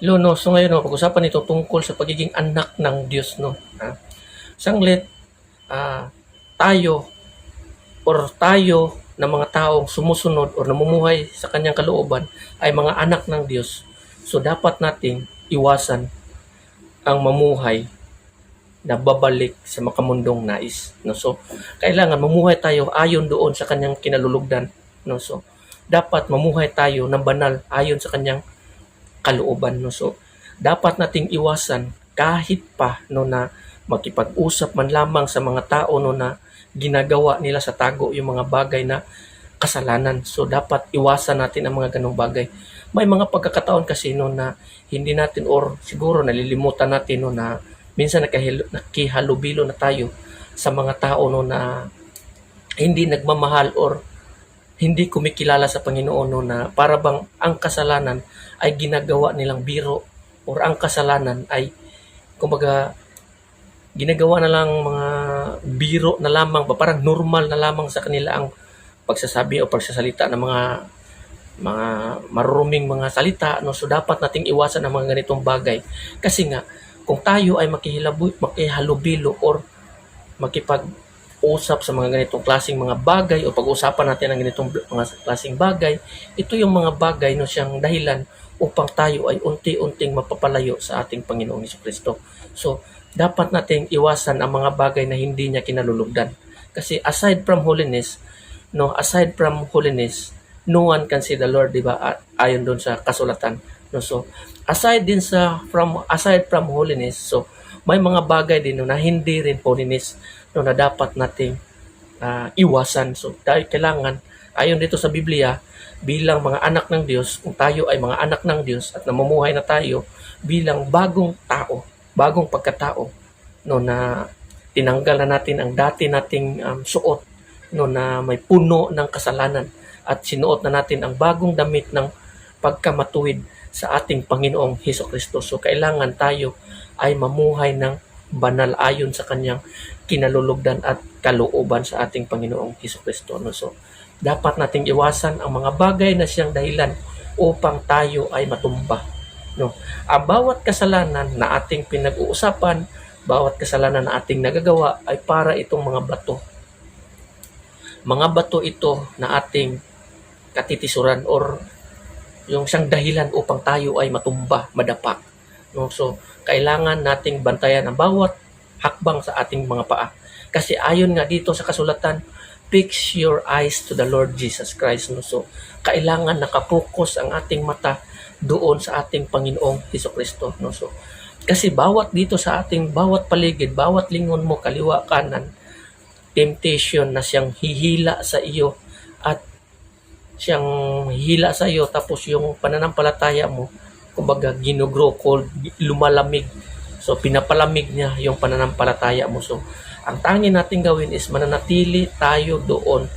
Hello, no? So ngayon, no, pag-usapan ito tungkol sa pagiging anak ng Diyos, no? Sanglit, tayo tayo na mga taong sumusunod o namumuhay sa kanyang kalooban ay mga anak ng Diyos. So dapat nating iwasan ang mamuhay na babalik sa makamundong nais. No? So kailangan mamuhay tayo ayon doon sa kanyang kinalulugdan. No? So dapat mamuhay tayo ng banal ayon sa kanyang kalooban. No? So dapat nating iwasan kahit pa no na makipag-usap man lamang sa mga tao no na ginagawa nila sa tago yung mga bagay na kasalanan. So dapat iwasan natin ang mga ganong bagay. May mga pagkakataon kasi no na hindi natin or siguro nalilimutan natin no na minsan nakihalubilo na tayo sa mga tao no na hindi nagmamahal or hindi kumikilala sa Panginoon no na para bang ang kasalanan ay ginagawa nilang biro or ang kasalanan ay kumbaga ginagawa na lang mga biro na lamang ba parang normal na lamang sa kanila ang pagsasabi o pagsasalita ng mga maruruming mga salita no so dapat nating iwasan ang mga ganitong bagay kasi nga kung tayo ay makihalubilo or makipag-usap sa mga ganitong klaseng mga bagay o pag-usapan natin ang ganitong mga klaseng bagay, ito yung mga bagay no siyang dahilan upang tayo ay unti-unting mapapalayo sa ating Panginoong Jesucristo. So, dapat nating iwasan ang mga bagay na hindi niya kinalulugdan. Kasi aside from holiness, no one can see the Lord, 'di ba? Ayon doon sa kasulatan. No, so aside from holiness, so may mga bagay din no, na hindi rin holiness no, na dapat nating iwasan. So dahil kailangan ayon dito sa Biblia bilang mga anak ng Diyos, kung tayo ay mga anak ng Diyos at namumuhay na tayo bilang bagong tao, bagong pagkatao no na tinanggal na natin ang dati nating suot no na may puno ng kasalanan at sinuot na natin ang bagong damit ng pagkamatuwid sa ating Panginoong Hesukristo. So kailangan tayo ay mamuhay ng banal ayon sa kanyang kinalulugdan at kalooban sa ating Panginoong Hesukristo. No? So dapat nating iwasan ang mga bagay na siyang dahilan upang tayo ay matumba. No? Ang bawat kasalanan na ating pinag-uusapan, bawat kasalanan na ating nagagawa ay para itong mga bato. Mga bato ito na ating katitisuran or yung siyang dahilan upang tayo ay matumba, madapa. No? So, kailangan nating bantayan ang bawat hakbang sa ating mga paa. Kasi ayon nga dito sa kasulatan, fix your eyes to the Lord Jesus Christ. No? So, kailangan nakapokus ang ating mata doon sa ating Panginoong Hesukristo. No? So, kasi bawat dito sa ating bawat paligid, bawat lingon mo, kaliwa, kanan, temptation na siyang hihila sa iyo at tapos yung pananampalataya mo kumbaga ginugrow cold, lumalamig. So pinapalamig niya yung pananampalataya mo. So ang tangi nating gawin is mananatili tayo doon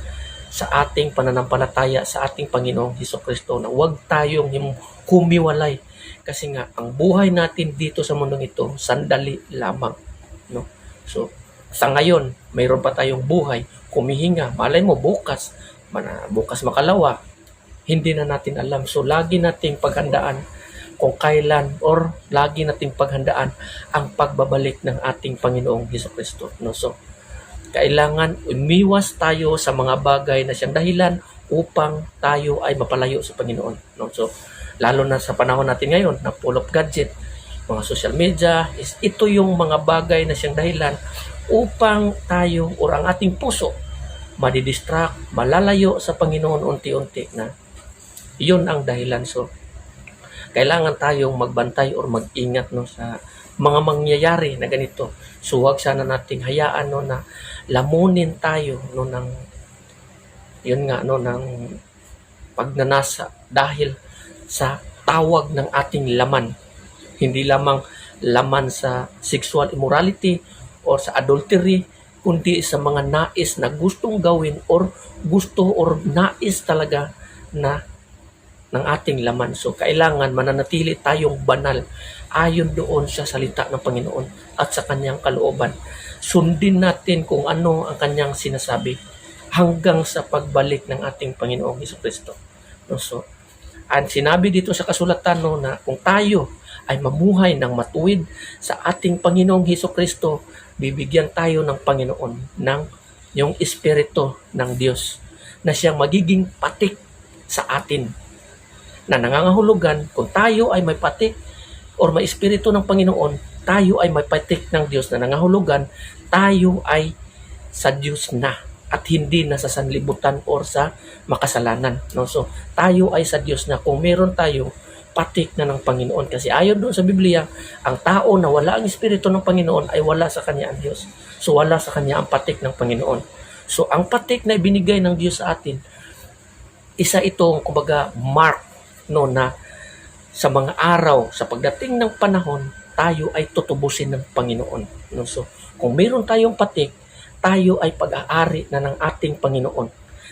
sa ating pananampalataya sa ating Panginoong Hesukristo na huwag tayong kumiwalay kasi nga ang buhay natin dito sa mundong ito sandali lamang, no? So sa ngayon mayroon pa tayong buhay, kumihinga, malay mo bukas makalawa, hindi na natin alam. So, lagi nating paghandaan kung kailan or lagi nating paghandaan ang pagbabalik ng ating Panginoong Hesukristo. No? So, kailangan umiwas tayo sa mga bagay na siyang dahilan upang tayo ay mapalayo sa Panginoon. No? So, lalo na sa panahon natin ngayon na full of gadget, mga social media, ito yung mga bagay na siyang dahilan upang tayo or ang ating puso madidistract, malalayo sa Panginoon unti-unti na yun ang dahilan. So, kailangan tayong magbantay or mag-ingat no, sa mga mangyayari na ganito. So, huwag sana nating hayaan no, na lamunin tayo no, ng pagnanasa dahil sa tawag ng ating laman. Hindi lamang laman sa sexual immorality or sa adultery, kundi sa mga nais na gustong gawin or nais talaga na ng ating laman. So, kailangan mananatili tayong banal ayon doon sa salita ng Panginoon at sa kanyang kalooban. Sundin natin kung ano ang kanyang sinasabi hanggang sa pagbalik ng ating Panginoong Hesukristo. No, so, Ang sinabi dito sa kasulatan no, na kung tayo ay mamuhay ng matuwid sa ating Panginoong Hesus Kristo, bibigyan tayo ng Panginoon ng yung Espiritu ng Diyos na siyang magiging patik sa atin. Na nangangahulugan, kung tayo ay may patik or may Espiritu ng Panginoon, tayo ay may patik ng Diyos na nangangahulugan, tayo ay sa Diyos na at hindi na sa sanlibutan or sa makasalanan. No? So, tayo ay sa Diyos na kung meron tayo patik na ng Panginoon. Kasi ayon doon sa Biblia, ang tao na wala ang Espiritu ng Panginoon ay wala sa kanya ang Diyos. So, wala sa kanya ang patik ng Panginoon. So, ang patik na ibinigay ng Diyos sa atin, isa itong, kumbaga, mark, no, na sa mga araw, sa pagdating ng panahon, tayo ay tutubusin ng Panginoon. No? So, kung meron tayong patik, tayo ay pag-aari na ng ating Panginoon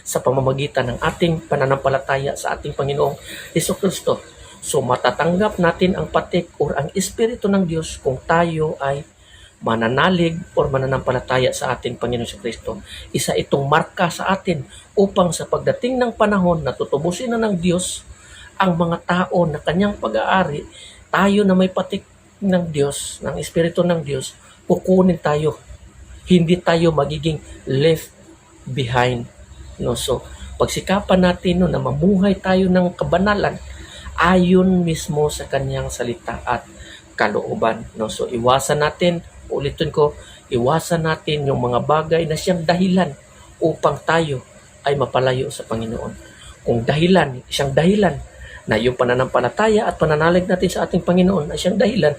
sa pamamagitan ng ating pananampalataya sa ating Panginoong Hesus Kristo. So matatanggap natin ang patik o ang Espiritu ng Diyos kung tayo ay mananalig o mananampalataya sa ating Panginoong Hesus Kristo. Isa itong marka sa atin upang sa pagdating ng panahon na tutubusin na ng Diyos ang mga tao na kanyang pag-aari, tayo na may patik ng Diyos, ng Espiritu ng Diyos, kukunin tayo. Hindi tayo magiging left behind. No? So, pagsikapan natin no, na mamuhay tayo ng kabanalan ayon mismo sa kanyang salita at kalooban. No? So, iwasan natin, ulitin ko, iwasan natin yung mga bagay na siyang dahilan upang tayo ay mapalayo sa Panginoon. Kung dahilan, siyang dahilan na yung pananampalataya at pananalig natin sa ating Panginoon ay siyang dahilan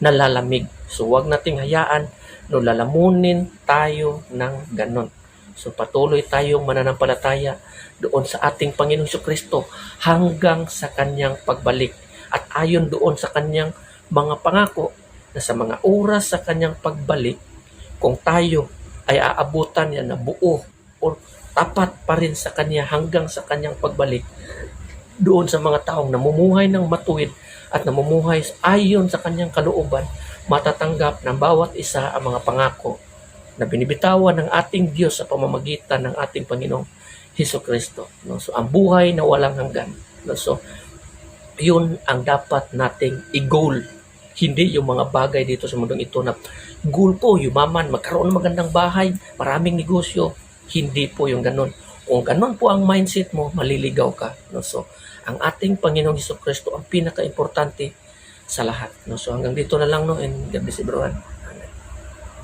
na lalamig. So, huwag nating hayaan no lalamunin tayo ng ganon. So patuloy tayong mananampalataya doon sa ating Panginoong Jesucristo hanggang sa kanyang pagbalik. At ayon doon sa kanyang mga pangako na sa mga oras sa kanyang pagbalik, kung tayo ay aabutan yan na buo o tapat pa rin sa kanya hanggang sa kanyang pagbalik, doon sa mga taong namumuhay ng matuwid at namumuhay ayon sa kanyang kalooban, matatanggap ng bawat isa ang mga pangako na binibitawan ng ating Diyos sa pamamagitan ng ating Panginoong Hesus Kristo. No? So, ang buhay na walang hanggan. No? So, yun ang dapat nating i-goal. Hindi yung mga bagay dito sa mundong ito na goal ko, yumaman, magkaroon ng magandang bahay, maraming negosyo. Hindi po yung ganun. Kung ganun po ang mindset mo, maliligaw ka. No? So, ang ating Panginoong Hesus Kristo ang pinaka-importante sa lahat. No? So hanggang dito na lang, no, and God bless everyone.